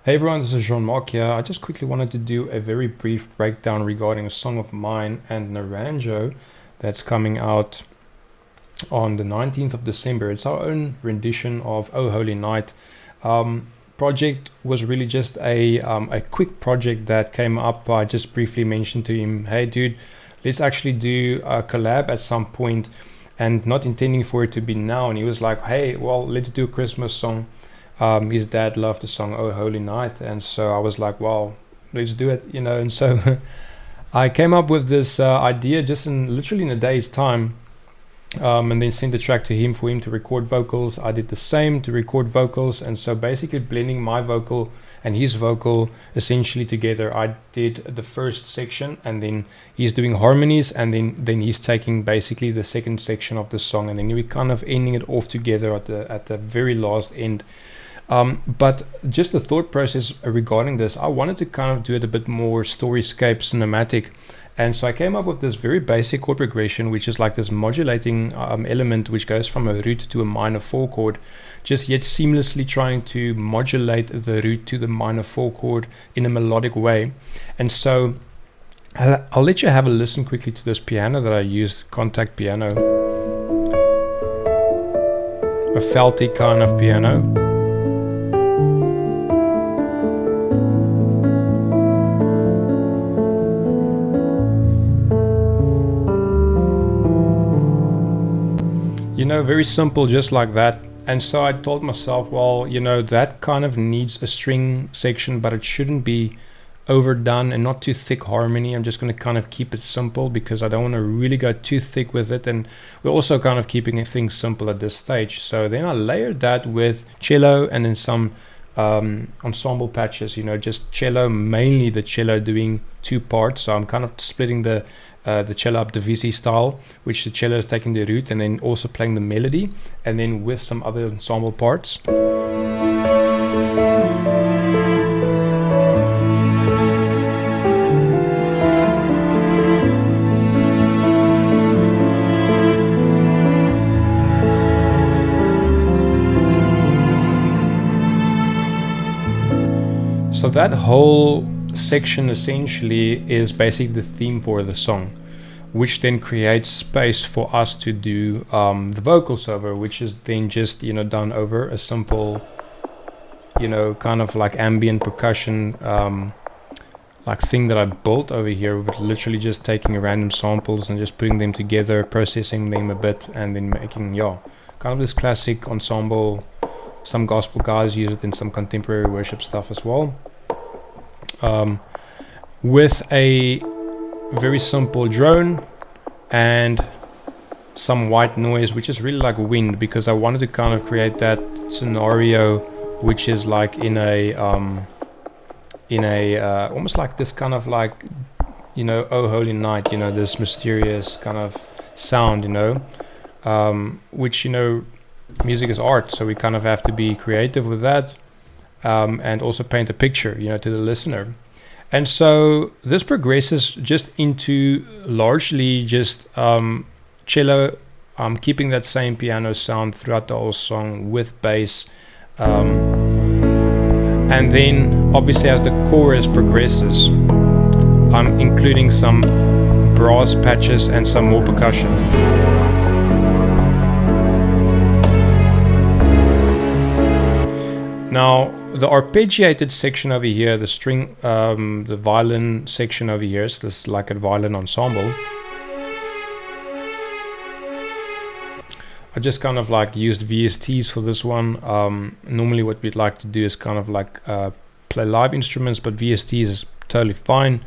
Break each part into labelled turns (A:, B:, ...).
A: Hey everyone, this is Jean-Marc here. I just quickly wanted to do a very brief breakdown regarding a song of mine and Naranjo that's coming out on the 19th of December. It's our own rendition of Oh Holy Night. Project was really just a quick project that came up. I just briefly mentioned to him, hey dude, let's actually do a collab at some point, and not intending for it to be now. And he was like, hey, well, let's do a Christmas song. His dad loved the song "Oh Holy Night," and so I was like, "Well, let's do it." And so I came up with this idea just in literally in a day's time, and then sent the track to him for him to record vocals. I did the same to record vocals, and so basically blending my vocal and his vocal essentially together. I did the first section, and then he's doing harmonies, and then he's taking basically the second section of the song, and then we kind of ending it off together at the very last end. But just the thought process regarding this, I wanted to kind of do it a bit more storyscape cinematic. And so I came up with this very basic chord progression, which is like this modulating element, which goes from a root to a minor 4 chord, just yet seamlessly trying to modulate the root to the minor 4 chord in a melodic way. And so I'll let you have a listen quickly to this piano that I used, contact piano, a felty kind of piano. Very simple, just like that. And so I told myself, well, that kind of needs a string section, but it shouldn't be overdone and not too thick harmony. I'm just going to kind of keep it simple because I don't want to really go too thick with it. And we're also kind of keeping things simple at this stage. So then I layered that with cello and then some ensemble patches, just cello, mainly the cello doing 2 parts. So I'm kind of splitting the cello up divisi style, which the cello is taking the root and then also playing the melody, and then with some other ensemble parts. So that whole section essentially is basically the theme for the song, which then creates space for us to do the vocals over, which is then just done over a simple kind of like ambient percussion like thing that I built over here, with literally just taking random samples and just putting them together, processing them a bit, and then making kind of this classic ensemble. Some gospel guys use it in some contemporary worship stuff as well. With a very simple drone and some white noise, which is really like wind, because I wanted to kind of create that scenario, which is like in a almost like this kind of like Oh Holy Night, this mysterious kind of sound, which music is art, so we kind of have to be creative with that, and also paint a picture to the listener. And so this progresses just into largely just cello, keeping that same piano sound throughout the whole song with bass, and then obviously as the chorus progresses, I'm including some brass patches and some more percussion. Now, the arpeggiated section over here, the string, the violin section over here, is this like a violin ensemble. I just kind of like used VSTs for this one. Normally what we'd like to do is kind of like play live instruments, but VSTs is totally fine.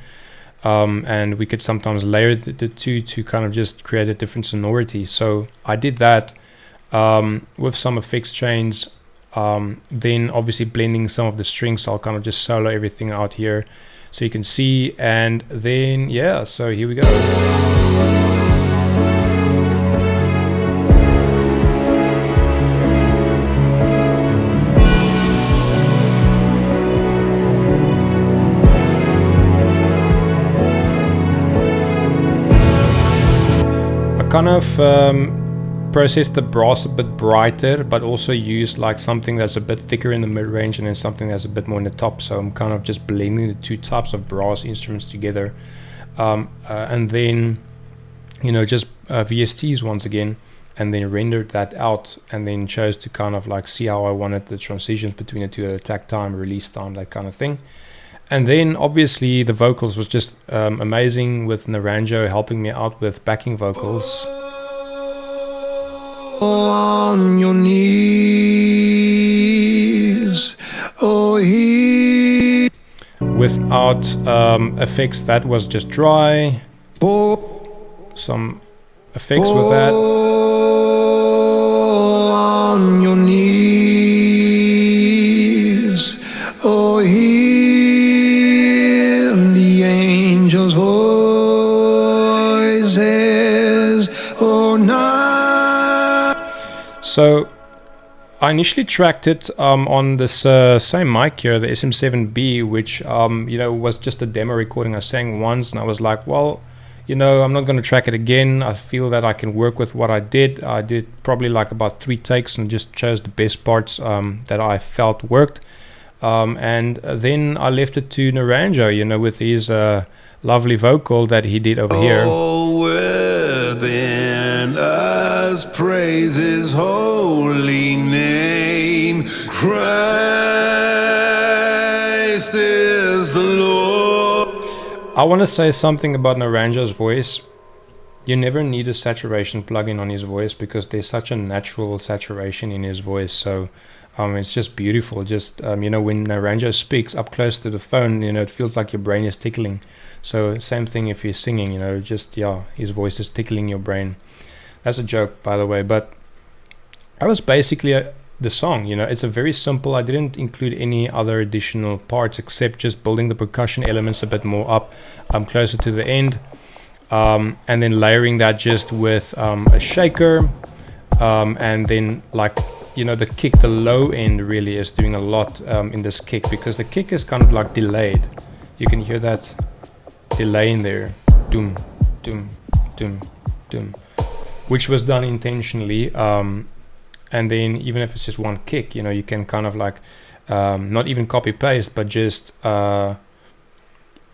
A: And we could sometimes layer the two to kind of just create a different sonority. So I did that with some effects chains. Then obviously blending some of the strings, so I'll kind of just solo everything out here so you can see. And then so here we go. I kind of processed the brass a bit brighter, but also used like something that's a bit thicker in the mid-range and then something that's a bit more in the top. So I'm kind of just blending the two types of brass instruments together. And then, you know, just VSTs once again, and then rendered that out, and then chose to kind of like see how I wanted the transitions between the two, attack time, release time, that kind of thing. And then obviously the vocals was just amazing, with Naranjo helping me out with backing vocals.
B: On your knees, oh,
A: without effects, that was just dry. Some effects with that.
B: On your knees, oh, hear the angels' voices, oh, night.
A: So I initially tracked it on this same mic here, the SM7B, which you know, was just a demo recording I sang once, and I was like, well, you know, I'm not going to track it again. I feel that I can work with what I did. I did probably like about 3 takes and just chose the best parts that I felt worked. And then I left it to Naranjo, you know, with his lovely vocal that he did over here.
B: All within us praise his holy name. Christ is the Lord.
A: I want to say something about Naranjo's voice. You never need a saturation plugin on his voice because there's such a natural saturation in his voice. So it's just beautiful. Just you know, when Naranjo speaks up close to the phone, you know, it feels like your brain is tickling. So same thing if he's singing, you know, just, yeah, his voice is tickling your brain. That's a joke, by the way, but that was basically the song. You know, it's a very simple. I didn't include any other additional parts except just building the percussion elements a bit more up closer to the end, and then layering that just with a shaker, and then, like, you know, the kick, the low end really is doing a lot in this kick, because the kick is kind of like delayed. You can hear that delay in there, doom, doom, doom, doom, which was done intentionally. And then even if it's just one kick, you know, you can kind of like not even copy paste, but just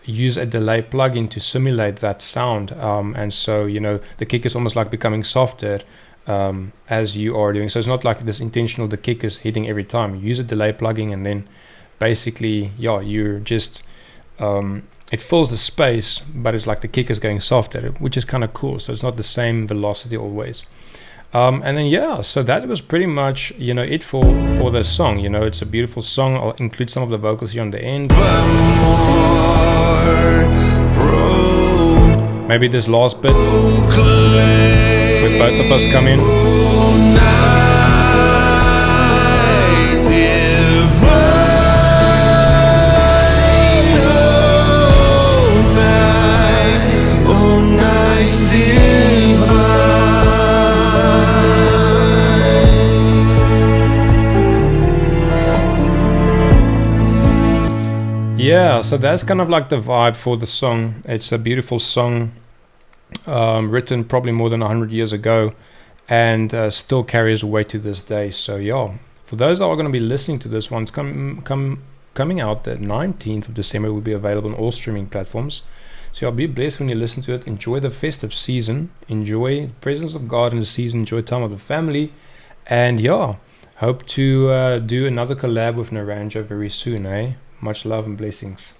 A: use a delay plugin to simulate that sound. And so, you know, the kick is almost like becoming softer as you are doing. So it's not like this intentional, the kick is hitting every time. You use a delay plugin, and then basically, yeah, you're just it fills the space, but it's like the kick is going softer, which is kind of cool. So it's not the same velocity always. And then, yeah, so that was pretty much, you know, it for the song. You know, it's a beautiful song. I'll include some of the vocals here on the end. Maybe this last bit with both of us come in. Yeah, so that's kind of like the vibe for the song. It's a beautiful song, written probably more than 100 years ago, and still carries weight to this day. So yeah, for those that are going to be listening to this one, it's coming out the 19th of December. It will be available on all streaming platforms. So yeah, be blessed when you listen to it. Enjoy the festive season. Enjoy the presence of God in the season. Enjoy time with the family. And yeah, hope to do another collab with Naranjo very soon, eh? Much love and blessings.